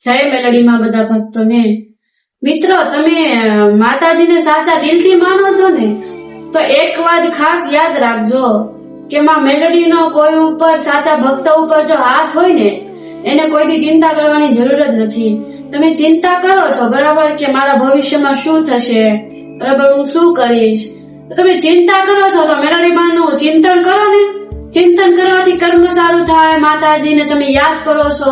જય મેલડીમાં બધા ભક્તોને. મિત્રો, તમે માતાજીને સાચા દિલથી માનો છો ને, તો એક વાત ખાસ યાદ રાખજો કે માં મેલડીનો કોઈ ઉપર, સાચા ભક્ત ઉપર જો હાથ હોય ને, એને કોઈથી ચિંતા કરવાની જરૂર જ નથી. તમે ચિંતા કરો છો બરાબર કે મારા ભવિષ્યમાં શું થશે, બરાબર, હું શું કરીશ, તમે ચિંતા કરો છો તો મેલડી માનું ચિંતન કરો ને. ચિંતન કરવાથી કર્મ સારું થાય. માતાજીને તમે યાદ કરો છો,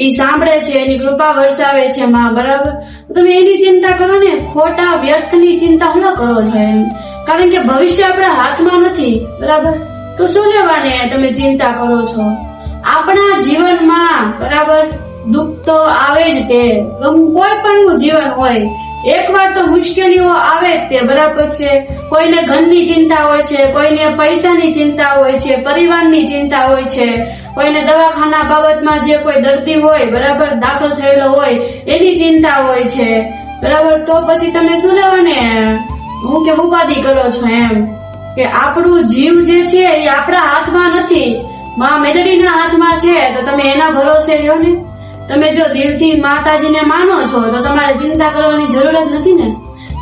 એ સાંભળે છે, એની કૃપા વરસાવે છે માં, બરાબર. તમે એની ચિંતા કરો ને, ખોટા વ્યર્થની ચિંતા ન કરો છો એમ. કારણ કે ભવિષ્ય આપણા હાથમાં નથી, બરાબર. તો શું લેવાને તમે ચિંતા કરો છો. આપણા જીવનમાં બરાબર દુઃખ તો આવે જ તે, કોઈ પણ જીવન હોય, એકવાર તો મુશ્કેલીઓ આવે જ તે, બરાબર છે. કોઈને ઘરની ચિંતા હોય છે, કોઈને પૈસાની ચિંતા હોય છે, પરિવારની ચિંતા હોય છે, કોઈને દવાખાના બાબતમાં જે કોઈ દર્દી હોય, બરાબર, દાખલ થયેલો હોય, એની ચિંતા હોય છે, બરાબર. તો પછી તમે શું લેવા ને હું કે ઉપાધિ કરો છો એમ, કે આપણું જીવ જે છે એ આપણા હાથમાં નથી, માં મેલડીના હાથમાં છે. તો તમે એના ભરોસે રહ્યો ને. તમે જો દિલથી માતાજીને માનો છો તો તમારે ચિંતા કરવાની જરૂર જ નથી ને.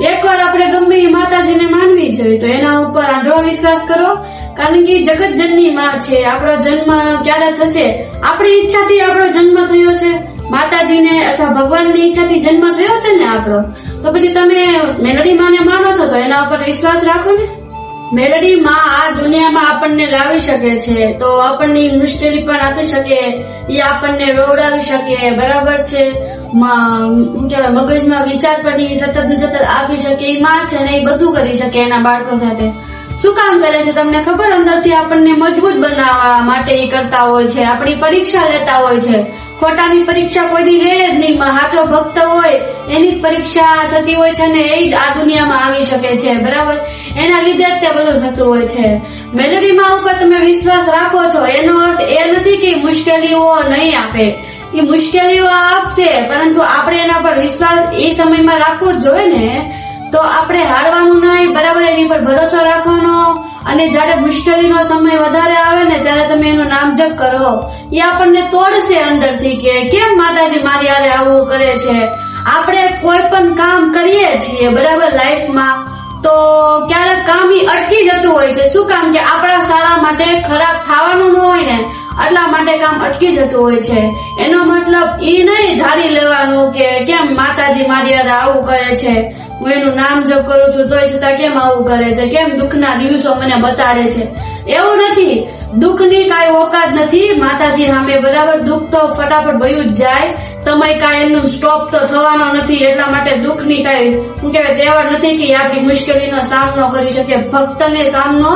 એકવાર આપણે ગમે એ માતાજીને માનવી છે તો એના ઉપર આંધળો વિશ્વાસ કરો. કારણ કે જગત જનની માં છે. આપણો જન્મ ક્યારે થશે, આપણી ઈચ્છાથી આપણો જન્મ થયો છે. માતાજીને અથવા ભગવાનની ઈચ્છાથી જન્મ થયો છે ને આપણો. તો પછી તમે મેલડી માને માનો છો તો એના ઉપર વિશ્વાસ રાખો ને. મેલડી માં આ દુનિયામાં આપણને લાવી શકે છે, તો આપણને મુશ્કેલી પણ આપી શકે, એ આપણને રોવડાવી શકે, બરાબર છે. મગજમાં વિચાર પણ સતત ને સતત આપી શકે. એ માં છે ને, એ બધું કરી શકે એના બાળકો સાથે. શું કામ કરે છે તમને ખબર? અંદરથી આપણને મજબૂત બનાવવા માટે એ કરતા હોય છે. આપણી પરીક્ષા લેતા હોય છે. ખોટાની પરીક્ષા કોઈની લે જ નહીં. સાચો ભક્ત હોય એની પરીક્ષા થતી હોય છે ને, એ જ આ દુનિયામાં આવી શકે છે, બરાબર. એના લીધે જ તે બધું થતું હોય છે. મેલડીમાં ઉપર તમે વિશ્વાસ રાખો છો એનો અર્થ એ નથી કે મુશ્કેલીઓ નહીં આપે. એ મુશ્કેલીઓ આપશે, પરંતુ આપણે એના પર વિશ્વાસ એ સમયમાં રાખવો જ જોઈએ ને. તો આપણે હારવાનું નહીં, બરાબર, એની પર ભરોસો રાખવાનો. અને જયારે મુશ્કેલીનો સમય વધારે આવે ને ત્યારે તમે એનું નામ જપ કરો. એ આપણને તોડશે અંદરથી કે કેમ માતાજી મારી હારે આવું કરે છે. આપણે કોઈ પણ કામ કરીએ છીએ, બરાબર, લાઈફમાં, તો ક્યારેક કામ અટકી જતું હોય છે. શું કામ? કે આપણા સારા માટે, ખરાબ થવાનું ન હોય ને એટલા માટે કામ અટકી જતું હોય છે. એનો મતલબ એ નહીં ધારી લેવાનું કે કેમ માતાજી મારી હારે આવું કરે છે, હું એનું નામ જપ કરું છું તોય છતાં કેમ આવું કરે છે, કેમ દુઃખના દિવસો મને બતાડે છે. એવું નથી. દુઃખની કાંઈ ઓકાત નથી માતાજી સામે, બરાબર. દુઃખ તો ફટાફટ ભયું જ જાય. સમય કાંઈ એનું સ્ટોપ તો થવાનો નથી. એટલા માટે દુઃખની કાંઈ શું કહેવાય તેવડ નથી કે આપણી મુશ્કેલીનો સામનો કરી શકે. ભક્તને સામનો,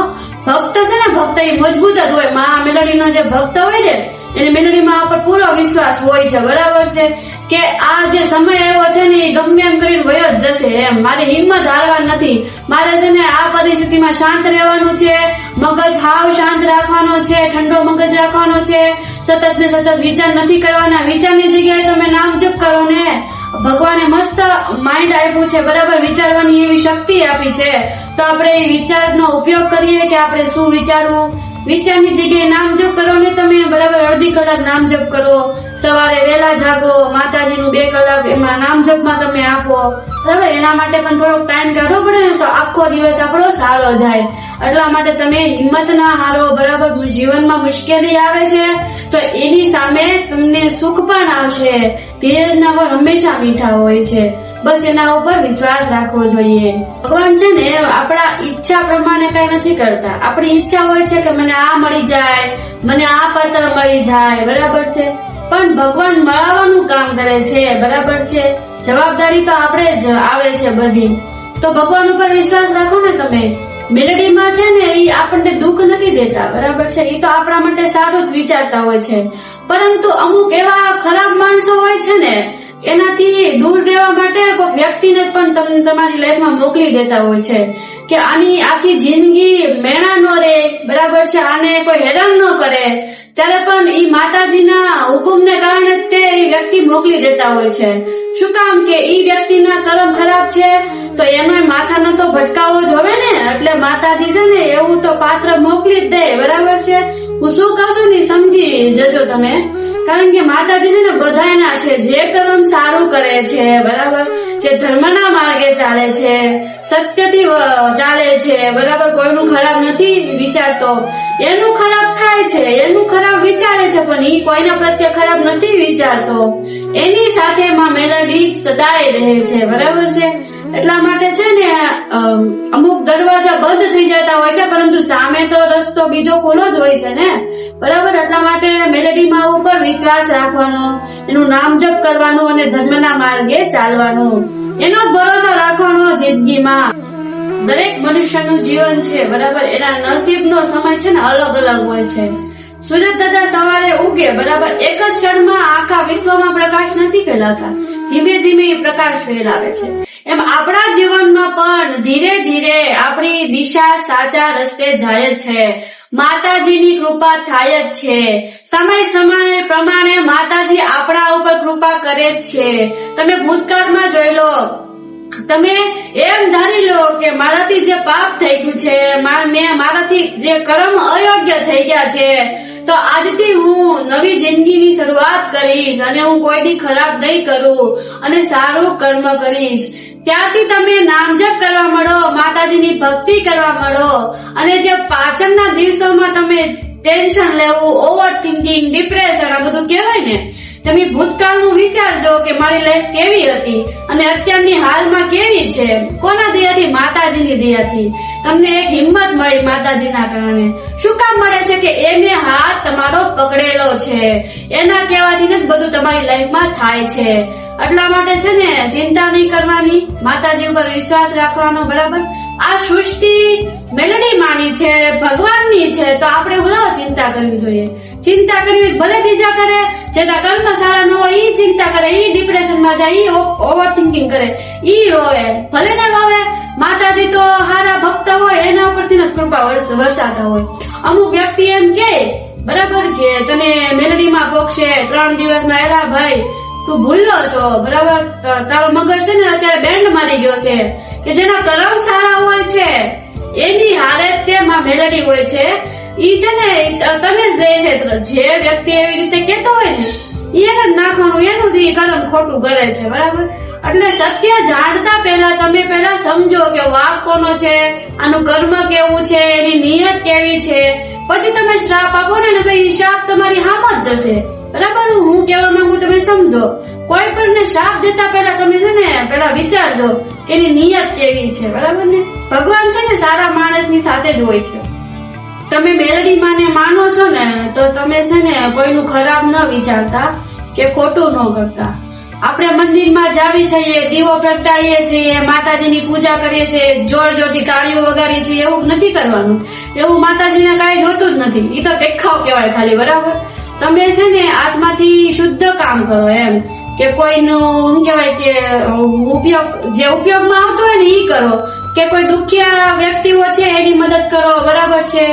ભક્ત છે ને, ભક્ત એ મજબૂત જ હોય. માં મેલડીનો જે ભક્ત હોય ને એને મેલડીમાં પર પૂરો વિશ્વાસ હોય છે, બરાબર છે. કે આ જે સમય આવ્યો છે ને એ ગમે એમ કરીને વયો જ જશે એમ. મારી હિંમત હારવા નથી. મારે છે ને આ પરિસ્થિતિમાં શાંત રહેવાનું છે. મગજ હાવ શાંત રાખવાનો છે, ઠંડો મગજ રાખવાનો છે. સતત ને સતત વિચાર નથી કરવાના. વિચારની જગ્યાએ તમે નામ જપ કરો ને. ભગવાને મસ્ત માઇન્ડ આપ્યું છે, બરાબર, વિચારવાની એવી શક્તિ આપી છે. તો આપણે એ વિચારનો ઉપયોગ કરીએ કે આપણે શું વિચારવું. વિચારની જગ્યાએ નામ જપ કરો ને તમે, બરાબર. અડધી કલાક નામ જપ કરો. સવારે વહેલા જાગો, માતાજીનું 2 કલાક એમાં નામ જપમાં તમે આપો, બરાબર. એના માટે પણ થોડોક ટાઈમ કાઢવો પડે ને, તો આખો દિવસ આપણો સારો જાય. એટલા માટે તમે હિંમત ના હારો, બરાબર. જીવનમાં મુશ્કેલી આવે છે તો એની સામે તમને સુખ પણ આવશે. ધીરજના ફળ હંમેશા મીઠા હોય છે. બસ એના ઉપર વિશ્વાસ રાખવો જોઈએ. ભગવાન છે ને આપણા ઈચ્છા પ્રમાણે કઈ નથી કરતા. આપણી ઈચ્છા હોય છે કે મને આ મળી જાય, મને આ પાત્ર મળી જાય, બરાબર છે. પણ ભગવાન મળવાનું કામ કરે છે, બરાબર છે. જવાબદારી તો આપણે જ આવે છે બધી. તો ભગવાન ઉપર વિશ્વાસ રાખો ને તમે. મેલડીમાં છે ને એ આપણને દુઃખ નથી દેતા, બરાબર છે. એ તો આપણા માટે સારું જ વિચારતા હોય છે. પરંતુ અમુક એવા ખરાબ માણસો હોય છે ને, એનાથી દૂર રહેવા માટે કોઈ વ્યક્તિને પણ તમને તમારી લાઈફમાં મોકલી દેતા હોય છે કે આની આખી જિંદગી મેણા ન રહે, બરાબર છે, આને કોઈ હેરાન ન કરે. ત્યારે પણ ઈ માતાજીના હુકુમને કારણે તે વ્યક્તિ મોકલી દેતા હોય છે. શું કામ? કે ઈ વ્યક્તિના કર્મ ખરાબ છે તો એનો માથાનો તો ભટકાવો જ હોવે ને. એટલે માતાજી છે ને એવું તો પાત્ર મોકલી જ દે, બરાબર છે. હું શું કહું છું ને સમજી જજો તમે, કારણ કે માતાજી છે ને બધાયના છે. જે કર્મ સારું કરે છે, બરાબર, જે ધર્મના માર્ગે ચાલે છે, સત્યથી ચાલે છે, બરાબર, કોઈનું ખરાબ નથી વિચારતો, એનું ખરાબ થાય છે, એનું ખરાબ વિચારે છે, પણ એ કોઈના પ્રત્યે ખરાબ નથી વિચારતો, એની સાથે માં મેલડી સદાય રહે છે, બરાબર છે. એટલા માટે છે ને અમુક દરવાજા બંધ થઈ જતા હોય છે, પરંતુ સામે તો રસ્તો બીજો ખુલ્લો જ હોય છે ને, બરાબર. એટલા માટે મેલેડીમાં ઉપર વિશ્વાસ રાખવાનો, એનું નામ જપ કરવાનું અને ધર્મના માર્ગે ચાલવાનું, એનો ભરોસો રાખવાનો જિંદગીમાં. દરેક મનુષ્યનું જીવન છે, બરાબર, એના નસીબનો સમય છે ને અલગ અલગ હોય છે. સૂરજ દાદા સવારે ઉગે, બરાબર, એક જ ક્ષણમાં આખા વિશ્વમાં પ્રકાશ નથી ફેલાતા, ધીમે ધીમે એ પ્રકાશ ફેલાવે છે. એમ આપણા જીવનમાં પણ ધીરે ધીરે આપણી દિશા સાચા રસ્તે જાય જ છે. માતાજીની કૃપા થાય જ છે. સમય પ્રમાણે માતાજી આપણા ઉપર કૃપા કરે જ છે. તમે ભૂતકાળમાં જોઈ લો, તમે એમ ધારી લો કે મારાથી જે પાપ થઈ ગયું છે, મારાથી જે કર્મ અયોગ્ય થઈ ગયા છે, તો આજથી હું નવી જિંદગીની શરૂઆત કરીશ અને હું કોઈની ખરાબ નહીં કરું અને સારું કર્મ કરીશ. ત્યારથી તમે નામજપ કરવા માંડો, માતાજીની ભક્તિ કરવા માંડો, અને જે પાછળના દિવસોમાં તમે ટેન્શન લેવું, ઓવર થિંકિંગ, ડિપ્રેશન, આ બધું કહેવાય ને, તમે ભૂતકાળનું વિચારજો કે મારી લાઈફ કેવી હતી અને અત્યારની હાલમાં કેવી છે. કોના દયાથી? માતાજીની દયાથી. તમને એક હિંમત મળી માતાજીના કારણે. શું કામ મળે છે? કે એને હાથ તમારો પકડેલો છે, એના કહેવાથી જ બધું તમારી લાઈફમાં થાય છે. એટલા માટે છે ને ચિંતા નહીં કરવાની, માતાજી ઉપર વિશ્વાસ રાખવાનો, બરાબર. આ સૃષ્ટિ મેલડી માની છે, ભગવાનની છે, તો આપણે બોલો ચિંતા કરવી જોઈએ. ચિંતા કરવી ભલે બીજા કરે, જેના કર્મ સારા ન હોય ઈ ચિંતા કરે, ઈ ડિપ્રેશનમાં જાય, ઈ ઓવર થિંકિંગ કરે, ઈ રોવે, ભલે ના રોવે. માતાજી તો હારા ભક્ત હોય એના ઉપરથી જ કૃપા વરસાતા હોય. અમુક વ્યક્તિ એમ કે, બરાબર, કે તને મેલડીમાં પોકશે 3 દિવસમાં, એલા ભાઈ તું ભૂલો છો, બરાબર, તારો મગજ છે ને અત્યારે બેન્ડ મારી ગયો છે. કે જેના કર્મ સારા હોય છે એની હારે તેમાં મેલડી હોય છે, ઈ છે ને તને જ રહે છે. જે વ્યક્તિ એવી રીતે કેતો હોય ને એને જ નાખવાનું, એનું જ કર્મ ખોટું કરે છે, બરાબર. એટલે સત્ય જાણતા પહેલા તમે પહેલા સમજો કે વાક કોનો છે, આનું કર્મ કેવું છે, એની નિયત કેવી છે, પછી તમે શ્રાપ આપો ને તો એ શ્રાપ તમારી હામ જ જશે, બરાબર. હું કહેવા માંગુ તમે સમજો. કોઈ પણ ને શ્રાપ દેતા પહેલા તમે છે ને પહેલા વિચારજો કે એની નિયત કેવી છે, બરાબર ને. ભગવાન છે ને સારા માણસની સાથે જ હોય છે. તમે મેલડી માને માનો છો ને તો તમે છે ને કોઈનું ખરાબ ન વિચારતા કે ખોટું ન કરતા. આપણે મંદિરમાં જાવી છીએ, દીવો પ્રગટાવીએ છીએ, માતાજીની પૂજા કરીએ છીએ, જોર જોરથી તાળીઓ વગાડીએ છીએ, એવું નથી કરવાનું. એવું માતાજીને કાંઈ જોતું જ નથી, એ તો દેખાવ કહેવાય ખાલી, બરાબર. તમે છે ને આત્માથી શુદ્ધ કામ કરો, એમ કે કોઈનું શું કહેવાય કે ઉપયોગમાં આવતો હોય ને ઈ કરો, કે કોઈ દુખિયા વ્યક્તિઓ છે એની મદદ કરો, બરાબર છે.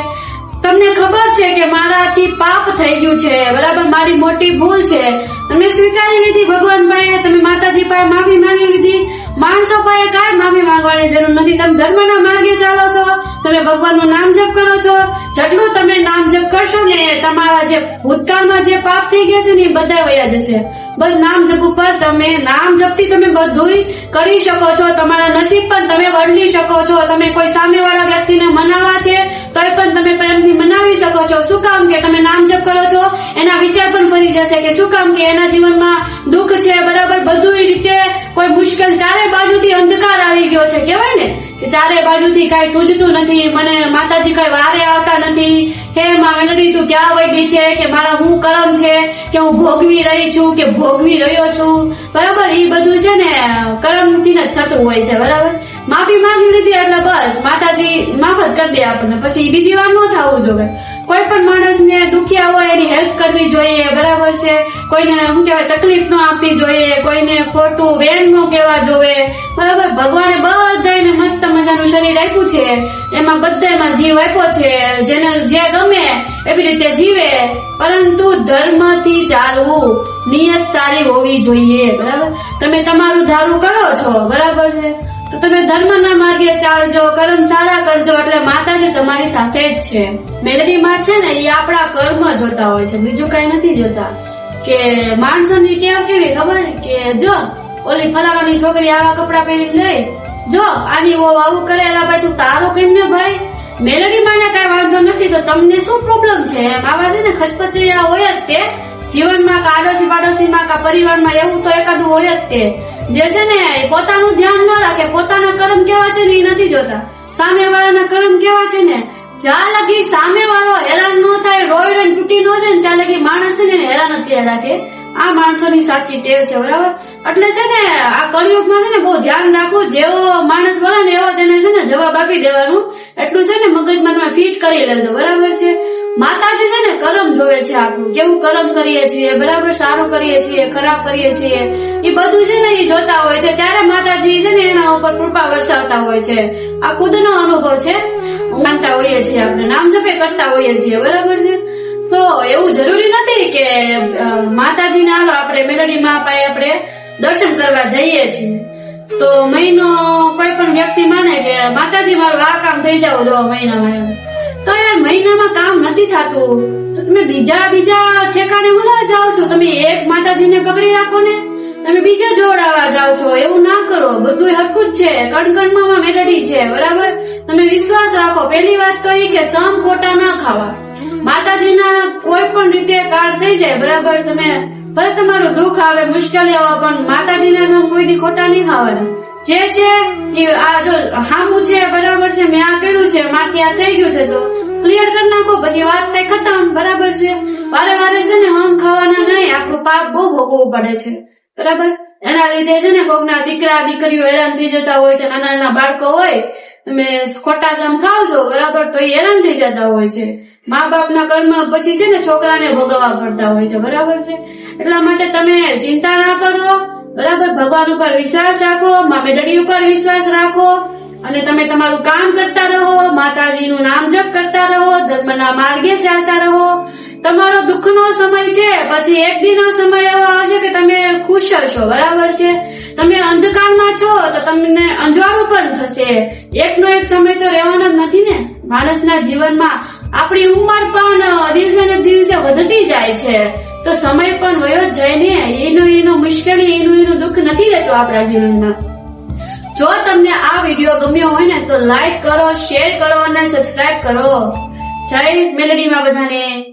તમને ખબર છે કે મારાથી પાપ થઈ ગયું છે, બરાબર, મારી મોટી ભૂલ છે, તમે સ્વીકારી લીધી ભગવાન પાસે, તમે માતાજી પાસે માફી માંગી લીધી. માણસો પાસે કાંઈ માફી માંગવાની જરૂર નથી. તમે ધર્મના માર્ગે ચાલો છો, તમે ભગવાનનું નામ જપ કરો છો. જેટલું તમે નામ જપ કરશો ને તમારા જે ભૂતકાળમાં જે પાપ થઈ ગયા છે ને એ બધા વયા જશે. બસ નામ જપ ઉપર તમે નામ જપથી તમે બધું કરી શકો છો. તમારા નસીબ પણ તમે બદલી શકો છો. તમે કોઈ સામેવાળા વ્યક્તિને મનાવવા છે તોય પણ તમે પ્રેમથી મનાવી શકો છો. શું કામ? કે તમે નામ જપ કરો છો, એના વિચાર પણ ફરી જશે. કે શું કામ? કે એના જીવનમાં દુઃખ છે, બરાબર, બધું રીતે કોઈ મુશ્કેલ, ચારે બાજુથી અંધકાર આવી ગયો છે, કહેવાય ને કે ચારે બાજુથી કાંઈ સૂઝતું નથી, મને માતાજી કઈ વારે આવતા નથી. હે માં મેલડી તું ક્યાં વહી છે? કે મારા હું કર્મ છે કે હું ભોગવી રહી છું કે ભોગવી રહ્યો છું, બરાબર. એ બધું છે ને કર્મથી જ થતું હોય છે, બરાબર. માફી માંગી લીધી એટલે બસ માતાજી માફ જ કરી દે આપણને, પછી બીજી વાર ન થવું જોઈએ. કોઈ પણ માણસને દુખિયા હોય એની હેલ્પ કરવી જોઈએ, બરાબર છે. કોઈને શું કહેવાય તકલીફ ન આપવી જોઈએ, કોઈને ખોટું વેણ ન કહેવા જોઈએ, બરાબર. ભગવાને બધાને મસ્ત મજાનું શરીર આપ્યું છે, એમાં બધામાં જીવ આપ્યો છે, જેને જે ગમે એવી રીતે જીવે, પરંતુ ધર્મથી ચાલવું, નિયત સારી હોવી જોઈએ, બરાબર. તમે તમારું ધારું કરો છો, બરાબર છે, તો તમે ધર્મના માર્ગે ચાલજો, કર્મ સારા કરજો, એટલે માતાજી તમારી સાથે જ છે. મેલડીમાં છે ને એ આપણા કર્મ જોતા હોય છે, બીજું કઈ નથી જોતા. કે માણસોની ટેવ કેવી ખબર કે જો ઓલી ફલાણાની છોકરી આવા કપડા પહેરીને ગઈ, જો આની આવું કરેલા પાછું તારો કેમ ને ભાઈ. મેલડી માં કઈ વાંધો નથી, તો તમને શું પ્રોબ્લેમ છે? એમ આવા છે ને ખચપચિયા હોય જ તે જીવનમાં, કે આડોશી પાડોશીમાં, કે પરિવારમાં, એવું તો એકાદું હોય જ તે જે છે ને પોતાનું ધ્યાન ન રાખે, પોતાના કર્મ કેવા છે ને એ નથી જોતા, સામે વાળાના કર્મ કેવા છે ને. જ્યાં લગી સામે વાળો હેરાન ન થાય, રોઈ તૂટી ન જાય ને ત્યાં લગી માણસ છે ને હેરાન જ ત્યાં રાખે. આ માણસોની સાચી ટેવ છે, બરાબર. એટલે છે ને આ કળિયુગમાં છે ને બહુ ધ્યાન રાખવું, જેવો માણસ બોલે ને એવો તેને છે ને જવાબ આપી દેવાનું, એટલું છે ને મગજમાં તમે ફિટ કરી લેજો, બરાબર છે. માતાજી છે ને કર્મ જોવે છે આપણું, કેવું કર્મ કરીએ છીએ, બરાબર, સારું કરીએ છીએ, ખરાબ કરીએ છીએ, એ બધું છે ને એ જોતા હોય છે. ત્યારે માતાજી છે ને એના ઉપર કૃપા વરસાવતા હોય છે. આ ખુદનો અનુભવ છે, માનતા હોઈએ છીએ, આપણે નામ જપે કરતા હોઈએ છીએ, બરાબર છે. તો એવું જરૂરી નથી કે માતાજીને હાલો આપણે મેલડીમાં આપણે દર્શન કરવા જઈએ છીએ તો મહિનો કોઈ પણ વ્યક્તિ માને કે માતાજી મારું આ કામ થઈ જાવ જો મહિનામાં, તો યાર મહિનામાં કામ નથી થતું તો તમે બીજા ઠેકાણે હુલા જાઓ છો. તમે એક માતાજીને પકડી રાખો ને, તમે બીજા જોડાવા જાઓ છો, એવું ના કરો. બધું હરખું જ છે, કણકણમાં મેલડી છે, બરાબર. તમે વિશ્વાસ રાખો. પહેલી વાત તો એ કે સમ ખોટા ના ખાવા. માતાજીના કોઈ પણ રીતે કાર્ડ થઈ જાય, બરાબર. તમે ભલે તમારું દુઃખ આવે, મુશ્કેલી આવે, પણ માતાજીના સમ કોઈની ખોટા નહીં ખાવાના. જે છે એ આ જો હામું છે, બરાબર છે, મેં આ કર્યું છે, માથી આ થઈ ગયું છે તો ક્લિયર કરી નાખો, પછી વાત થાય ખતમ, બરાબર છે. વારે વારે છે ને હમ ખાવાના નહીં, આપણું પાપ બહુ ભોગવવું પડે છે, બરાબર. એના લીધે છે ને કોકના દીકરા દીકરીઓ હેરાન થઈ જતા હોય છે, નાના નાના બાળકો હોય, તમે ખોટા સમ ખાવ છો, બરાબર, તો એ હેરાન થઈ જતા હોય છે. મા બાપના કર્મ પછી છે ને છોકરાને ભોગવવા પડતા હોય છે, બરાબર છે. એટલા માટે તમે ચિંતા ના કરો, બરાબર. ભગવાન ઉપર વિશ્વાસ રાખો, મા મેલડી ઉપર વિશ્વાસ રાખો, અને તમે તમારું કામ કરતા રહો, માતાજીનું નામ જપ કરતા રહો, ધર્મના માર્ગે ચાલતા રહો. તમારો દુઃખનો સમય છે, પછી એક દિનનો સમય એવો આવશે કે તમે ખુશ હશો, બરાબર છે. તમે અંધકારમાં છો તો તમને અંજવાળું પણ થશે. એકનો એક સમય તો રહેવાનો જ નથી ને. માણસના જીવનમાં આપણી ઉંમર પણ દિવસે ને દિવસે વધતી જાય છે, તો સમય પણ વયો જ જાય ને. એનું મુશ્કેલી, એનું દુઃખ નથી રહેતું આપણા જીવનમાં. જો તમને આ વિડીયો ગમ્યો હોય ને તો લાઈક કરો, શેર કરો અને સબસ્ક્રાઇબ કરો. જય મેલડીમાં બધાને.